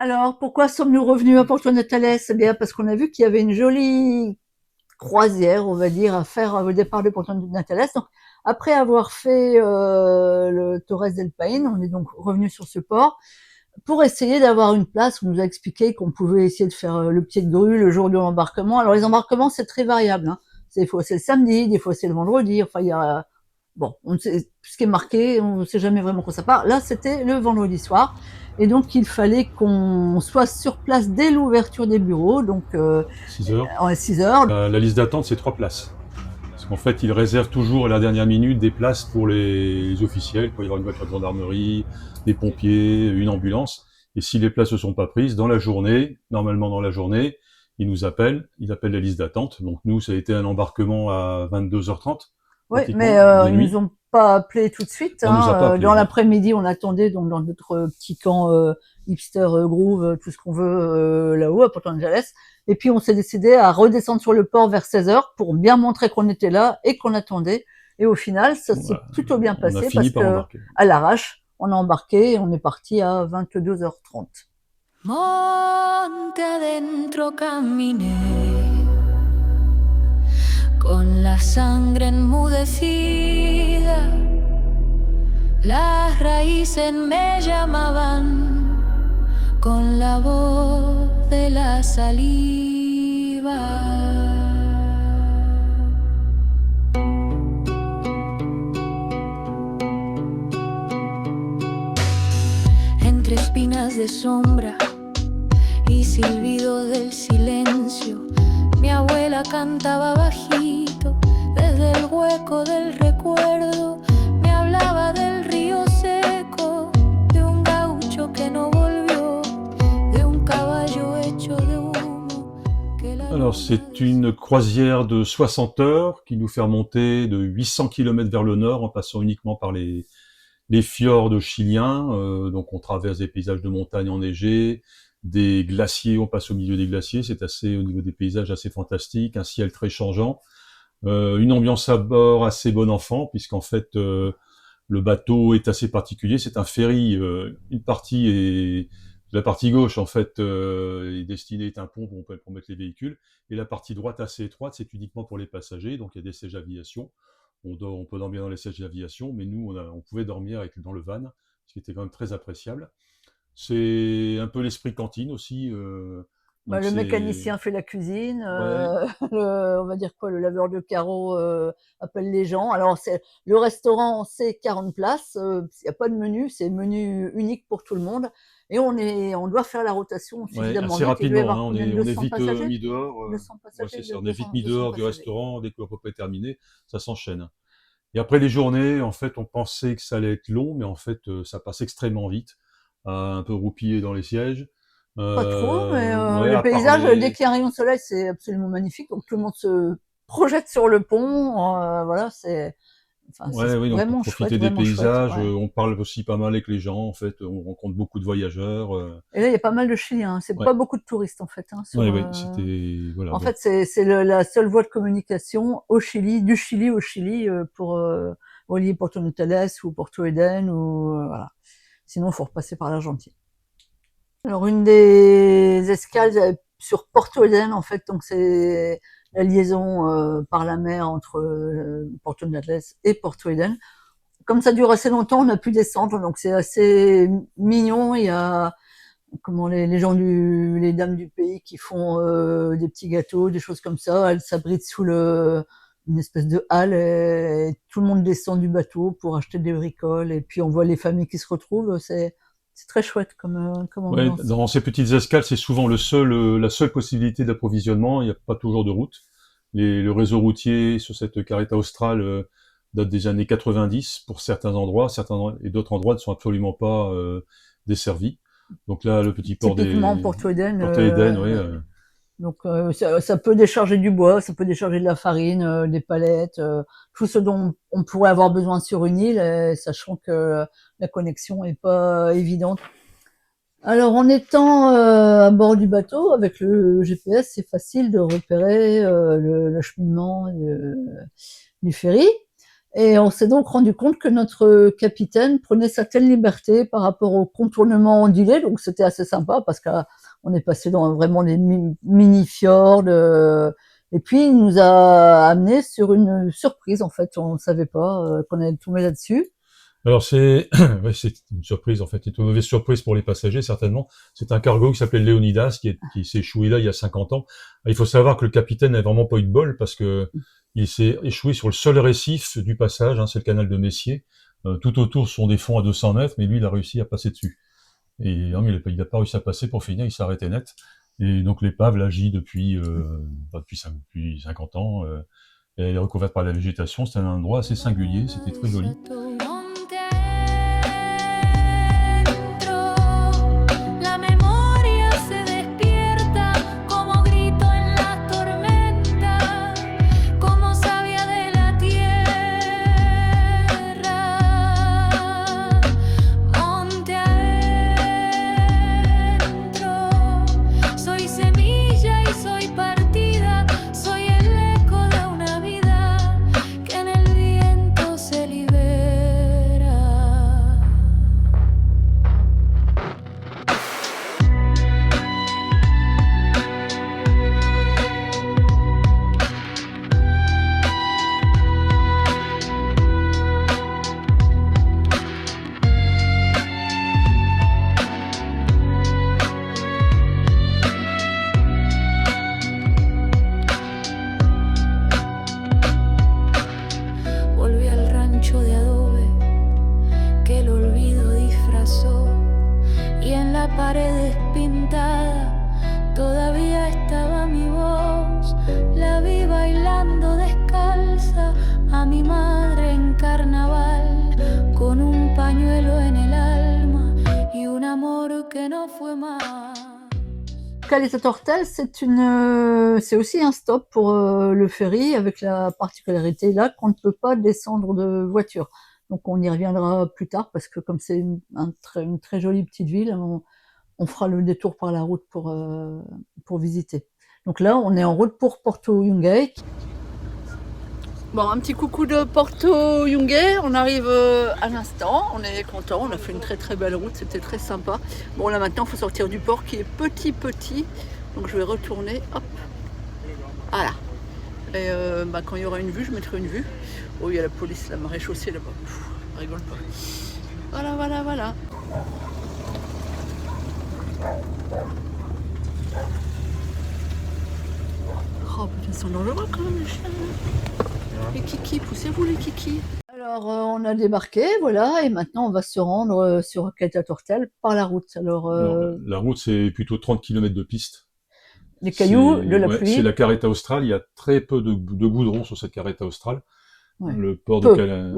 Alors, pourquoi sommes-nous revenus à Porto Natales? Eh bien, parce qu'on a vu qu'il y avait une jolie croisière, on va dire, à faire au départ de Porto Natales. Donc, après avoir fait le Torres del Paine, on est donc revenu sur ce port pour essayer d'avoir une place. On nous a expliqué qu'on pouvait essayer de faire le pied de grue le jour de l'embarquement. Alors, les embarquements, c'est très variable. Hein. Des fois, c'est le samedi, des fois, c'est le vendredi. Enfin, il y a bon, on sait, ce qui est marqué, on ne sait jamais vraiment quand ça part. Là, c'était le vendredi soir. Et donc, il fallait qu'on soit sur place dès l'ouverture des bureaux, donc 6 heures. en 6 heures. La liste d'attente, c'est 3 places. Parce qu'en fait, ils réservent toujours à la dernière minute des places pour les officiels, quand il y aura une voiture de gendarmerie, des pompiers, une ambulance. Et si les places ne sont pas prises, dans la journée, normalement dans la journée, ils nous appellent, ils appellent la liste d'attente. Donc nous, ça a été un embarquement à 22h30, Oui, mais pratiquement, de ils nous nuit. ont pas appelés tout de suite. On nous a pas Hein. appelés, Dans non. l'après-midi, on attendait donc dans notre petit camp hipster groove, tout ce qu'on veut là-haut à Port Angeles. Et puis on s'est décidé à redescendre sur le port vers 16 heures pour bien montrer qu'on était là et qu'on attendait. Et au final, ça s'est Voilà. plutôt bien On a passé fini parce par que embarquer. à l'arrache, on a embarqué et on est parti à 22h30. Monte adentro caminé con la sangre enmudecida, las raíces me llamaban con la voz de la saliva. Entre espinas de sombra y silbido del silencio, mi abuela cantaba bajito desde el hueco del recuerdo. Me hablaba del río seco, de un gaucho que no volvió, de un caballo hecho de humo que la Alors, luna c'est une croisière de 60 heures qui nous fait remonter de 800 km vers le nord en passant uniquement par les fjords chiliens. Donc, on traverse des paysages de montagnes enneigées, des glaciers, on passe au milieu des glaciers. C'est assez, au niveau des paysages, assez fantastique. Un ciel très changeant. Une ambiance à bord assez bon enfant, puisqu'en fait, le bateau est assez particulier. C'est un ferry. Une partie est la partie gauche, en fait, est destinée est un pont pour mettre les véhicules, et la partie droite assez étroite, c'est uniquement pour les passagers. Donc il y a des sièges aviation. On peut dormir dans les sièges d'aviation, mais nous, on pouvait dormir dans le van, ce qui était quand même très appréciable. C'est un peu l'esprit cantine aussi. Bah, Donc le c'est mécanicien fait la cuisine, ouais, on va dire quoi, le laveur de carreaux appelle les gens. Alors c'est le restaurant, c'est 40 places, il y a pas de menu, c'est menu unique pour tout le monde et on doit faire la rotation ouais, suffisamment assez vite. Il doit y rapidement. avoir Hein. combien de On est 200 vite passagers? mis dehors. 200 Ouais, passagers, c'est ça. On est vite mis 200 dehors du passagers. restaurant dès que le repas est terminé. Ça s'enchaîne. Et après les journées, en fait, on pensait que ça allait être long, mais en fait, ça passe extrêmement vite. Un peu roupillé dans les sièges. Pas trop, mais Ouais, les à paysages, dès parler. qu'il y a un rayon de soleil, c'est absolument magnifique. Donc tout le monde se projette sur le pont, voilà, c'est Ouais, oui, donc pour profiter des vraiment chouette, paysages, ouais. on parle aussi pas mal avec les gens, en fait, on rencontre beaucoup de voyageurs. Et là, il y a pas mal de Chiliens. C'est Ouais, pas beaucoup de touristes en fait. Hein, ouais, ouais, c'était voilà. En Donc fait, c'est la seule voie de communication au Chili, du Chili au Chili pour relier Porto Natales ou Porto Eden ou voilà. Sinon, il faut repasser par l'Argentine. Alors, une des escales sur Porto Eden, en fait, donc c'est la liaison par la mer entre Porto Natales et Porto Eden. Comme ça dure assez longtemps, on a pu descendre, donc c'est assez mignon. Il y a comment les gens les dames du pays qui font des petits gâteaux, des choses comme ça. Elles s'abritent sous une espèce de halle et tout le monde descend du bateau pour acheter des bricoles. Et puis on voit les familles qui se retrouvent. C'est très chouette comme ouais, ambiance. dans ces petites escales, c'est souvent la seule possibilité d'approvisionnement. Il n'y a pas toujours de route. Le réseau routier sur cette carreta australe date des années 90 pour et d'autres endroits ne sont absolument pas desservis. Donc là, le petit port Typiquement des Porto Eden, Porto Eden, oui, donc ça peut décharger du bois, ça peut décharger de la farine, des palettes, tout ce dont on pourrait avoir besoin sur une île, sachant que la connexion est pas évidente. Alors en étant à bord du bateau avec le GPS, c'est facile de repérer le cheminement du ferry. Et on s'est donc rendu compte que notre capitaine prenait certaines libertés par rapport au contournement ondulé, donc c'était assez sympa parce qu'on est passé dans vraiment les mini-fjords, et puis il nous a amené sur une surprise en fait, on ne savait pas qu'on allait tomber là-dessus. Alors c'est ouais, c'est une surprise en fait, c'est une mauvaise surprise pour les passagers certainement. C'est un cargo qui s'appelait Leonidas qui s'est échoué là il y a 50 ans. Il faut savoir que le capitaine n'a vraiment pas eu de bol parce que il s'est échoué sur le seul récif du passage, hein, c'est le canal de Messier. Tout autour sont des fonds à 200 mètres, mais lui il a réussi à passer dessus. Et non, mais il a pas réussi à passer pour finir, il s'est arrêté net. Et donc l'épave là gît depuis 50 ans. Et elle est recouverte par la végétation. C'est un endroit assez singulier, c'était très joli. paredes pintadas, todavía estaba mi voz, la vi bailando descalza a mi madre en carnaval, con un pañuelo en el alma y un amor que no fue más. Caleta Tortel, c'est aussi un stop pour le ferry, avec la particularité là qu'on ne peut pas descendre de voiture. Donc on y reviendra plus tard parce que comme c'est une très jolie petite ville, on fera le détour par la route pour visiter. Donc là, on est en route pour Porto Yungay. Bon, un petit coucou de Porto Yungay, on arrive à l'instant, on est content, on a fait une très très belle route, c'était très sympa. Bon là maintenant il faut sortir du port qui est petit, donc je vais retourner, hop, voilà. Et quand il y aura une vue, je mettrai une vue. Oh, il y a la police, la marée chaussée là-bas, rigole pas. Voilà. Oh putain, ils sont dangereux quand même les chiens. Les kikis, poussez-vous les kikis. Alors on a débarqué, voilà, et maintenant on va se rendre sur Caleta Tortel par la route. Alors, la route c'est plutôt 30 km de piste. Les cailloux, de la pluie. C'est la Carreta Austral, il y a très peu de goudron sur cette Carreta Austral. Ouais. Le port de Caleta,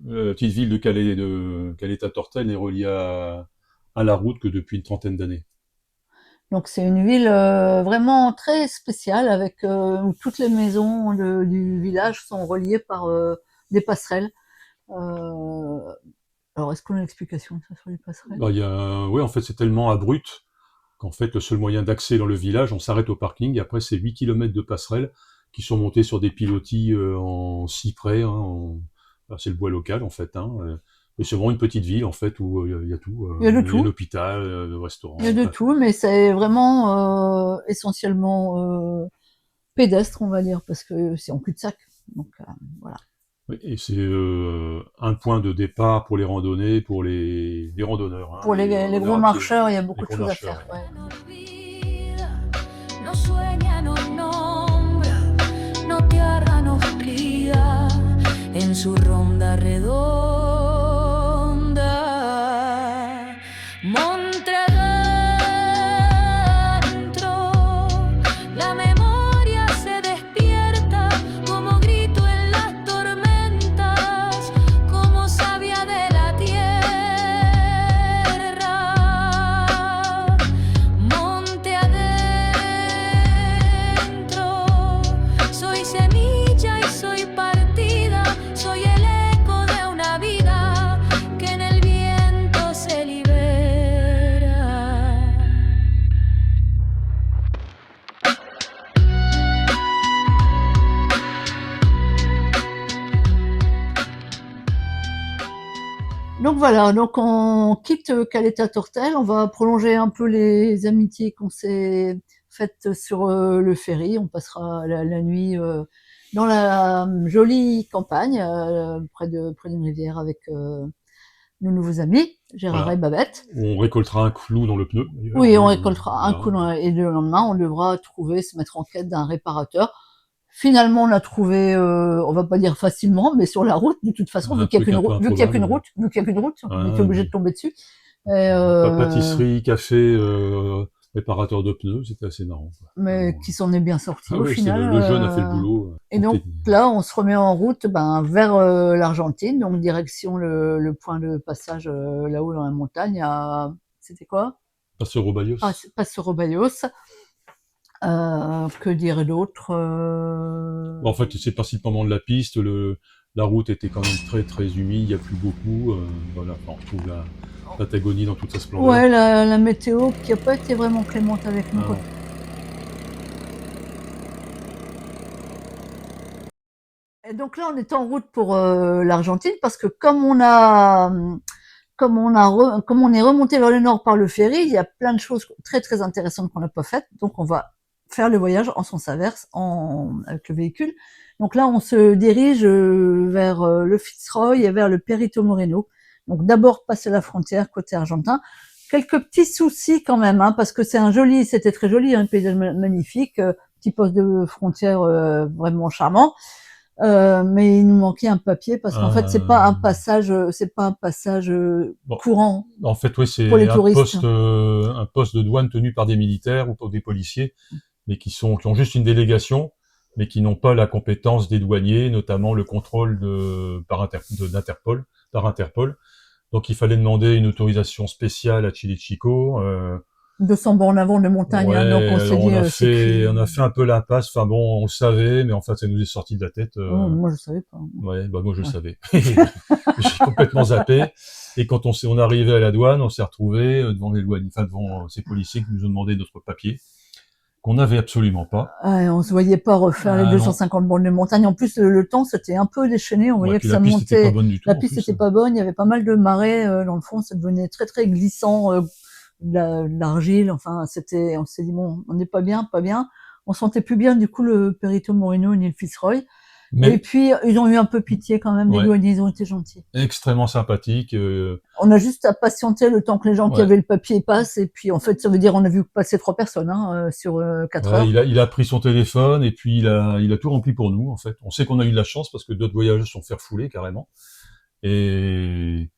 la petite ville de Caleta Tortel n'est reliée à la route que depuis une trentaine d'années. Donc c'est une ville vraiment très spéciale avec où toutes les maisons du village sont reliées par des passerelles. Alors est-ce qu'on a l'explication de ça sur les passerelles? Oui, en fait c'est tellement abrupt qu'en fait le seul moyen d'accès dans le village, on s'arrête au parking et après c'est 8 km de passerelles qui sont montées sur des pilotis en cyprès. C'est le bois local en fait. Et c'est vraiment une petite ville en fait où il y a tout. Il y a de tout. Il y a l'hôpital, le restaurant. Il y a de tout, mais c'est vraiment essentiellement pédestre, on va dire, parce que c'est en cul-de-sac. Donc voilà. Et c'est un point de départ pour les randonnées, pour les randonneurs. Pour les gros marcheurs, il y a beaucoup de choses à faire. Ouais. En su ronda redonda, monte adentro, la memoria se despierta como grito en las tormentas, como savia de la tierra. Monte adentro, soy semilla y soy partida, soy el eco de una Donc voilà, donc on quitte Caleta Tortel, on va prolonger un peu les amitiés qu'on s'est faites sur le ferry. On passera la nuit dans la jolie campagne, près d'une rivière avec nos nouveaux amis, Gérard Voilà. et Babette. On récoltera un clou dans le pneu. d'ailleurs. Oui, on récoltera un Voilà. coup et le lendemain, on devra trouver, se mettre en quête d'un réparateur. Finalement, on l'a trouvé, on va pas dire facilement, mais sur la route, de toute façon, Un vu qu'il y a truc qu'une un peu route, vu qu'il y a qu'une improbable. route, vu qu'il y a qu'une route, on Ouais, était obligé mais- de tomber dessus. Et, Pâtisserie, café, réparateur de pneus, c'était assez marrant. Quoi. mais Alors, qui s'en est bien sorti ah au oui, final. le jeune a fait le boulot. Et donc là, on se remet en route vers l'Argentine, donc direction le point de passage là-haut dans la montagne. C'était quoi? Passe Robayos. Passe Robayos. Que dire d'autre En fait, c'est principalement de la piste. La route était quand même très très humide. Il n'y a plus beaucoup. Voilà, on retrouve la Patagonie dans toute sa splendeur. Ouais, la météo qui a pas été vraiment clémente avec nous. Ah, Et donc là, on est en route pour l'Argentine parce que comme on est remonté vers le nord par le ferry, il y a plein de choses très très intéressantes qu'on n'a pas faites. Donc on va faire le voyage en sens inverse avec le véhicule. Donc là, on se dirige vers le Fitzroy et vers le Perito Moreno. Donc d'abord passer la frontière côté argentin. Quelques petits soucis quand même, hein, parce que c'était très joli, un paysage magnifique, petit poste de frontière vraiment charmant. Mais il nous manquait un papier parce qu'en fait c'est pas un passage Bon. courant En fait, oui, c'est pour les touristes. un poste de douane tenu par des militaires ou par des policiers, mais qui ont juste une délégation, mais qui n'ont pas la compétence des douaniers, notamment le contrôle d'Interpol, par Interpol. Donc il fallait demander une autorisation spéciale à Chile Chico. 200 bornes avant de montagne, Ouais, hein, donc on s'est dit on a fait un peu l'impasse. Enfin bon, on le savait, mais en fait, ça nous est sorti de la tête. Oh, moi je savais pas. Ouais, bah moi je le savais. J'ai complètement zappé. Et quand on est arrivé à la douane, on s'est retrouvé devant les douaniers, enfin devant ces policiers qui nous ont demandé notre papier, qu'on n'avait absolument pas. Ouais, on se voyait pas refaire les 250 bornes de montagne. En plus, le temps c'était un peu déchaîné. On voyait que ça montait. Pas bonne du tout, la piste était pas bonne. Il y avait pas mal de marais dans le fond. Ça devenait très très glissant. De l'argile, enfin, on s'est dit bon, on n'est pas bien. On sentait plus bien du coup le Perito Moreno ni le Fitzroy. Et puis ils ont eu un peu pitié quand même, les douaniers, ils ont été gentils. Extrêmement sympathiques. On a juste à patienter le temps que les gens qui avaient le papier passent, et puis en fait ça veut dire on a vu passer 3 personnes sur 4 heures. Il a pris son téléphone et puis il a tout rempli pour nous en fait. On sait qu'on a eu de la chance parce que d'autres voyageurs se sont fait refouler carrément. Et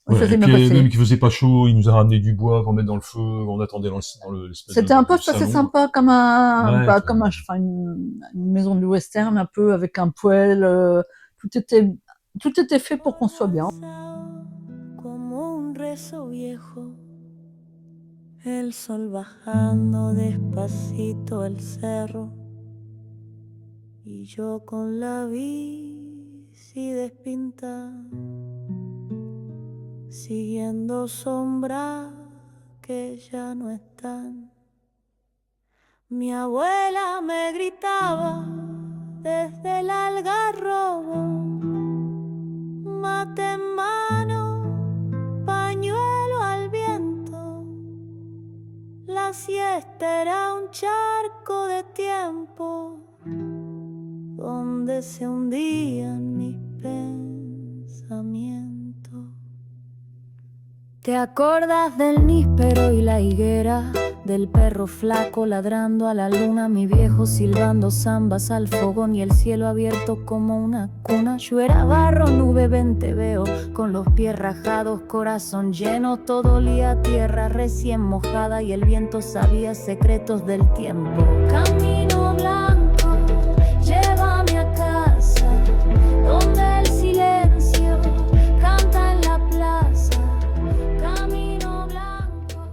ouais, et puis même qu'il faisait pas chaud, il nous a ramené du bois pour mettre dans le feu, on attendait dans le C'était un poste assez sympa, comme une maison de western, un peu avec un poêle, tout était fait pour qu'on soit bien. El sol bajando despacito el cerro y yo con la bici despintada siguiendo sombras que ya no están. Mi abuela me gritaba desde el algarrobo, mate en mano, pañuelo al viento. La siesta era un charco de tiempo donde se hundían mis pensamientos. ¿Te acordas del níspero y la higuera? Del perro flaco ladrando a la luna, mi viejo silbando zambas al fogón y el cielo abierto como una cuna. Yo era barro, nube, venteveo, con los pies rajados, corazón lleno, todo olía a tierra recién mojada y el viento sabía secretos del tiempo. Camino blanco, llévame a casa, donde el silencio canta en la plaza. Camino blanco.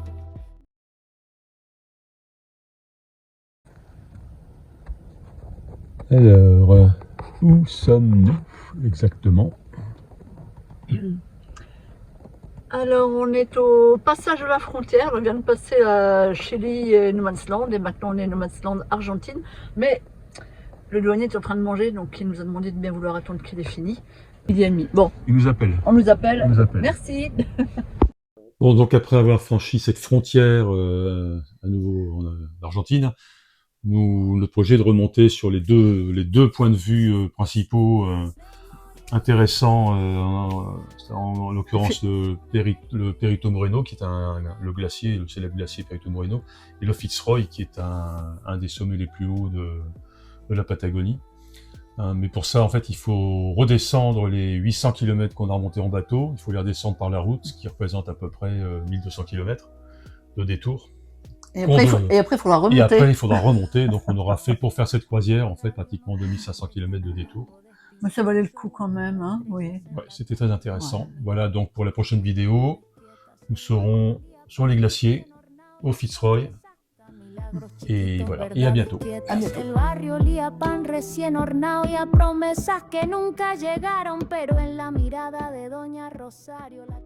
Alors, où sommes-nous exactement? Alors, on est au passage de la frontière. On vient de passer à Chili et No Man's Land, et maintenant on est No Man's Land Argentine. Mais le douanier est en train de manger, donc il nous a demandé de bien vouloir attendre qu'il ait fini. Midi et demi. Bon, Il nous appelle. on nous appelle. On nous appelle. Merci. Bon, donc après avoir franchi cette frontière à nouveau en Argentine, notre projet est de remonter sur les deux points de vue principaux intéressants, en l'occurrence le Perito Moreno, qui est le glacier, le célèbre glacier Perito Moreno, et le Fitzroy, qui est un des sommets les plus hauts de la Patagonie. Mais pour ça, en fait, il faut redescendre les 800 km qu'on a remontés en bateau, il faut les redescendre par la route, ce qui représente à peu près 1200 km de détour. Et après, il faudra remonter. Et après, il faudra remonter, donc on aura fait, pour faire cette croisière, en fait, pratiquement 2500 km de détour. Mais ça valait le coup quand même, hein, oui. Ouais, c'était très intéressant. Ouais. Voilà, donc pour la prochaine vidéo, nous serons sur les glaciers, au Fitzroy, et voilà, et à bientôt. À bientôt. El barrio olía a pan recién hornado y a promesas que nunca llegaron, pero en la mirada de Doña Rosario la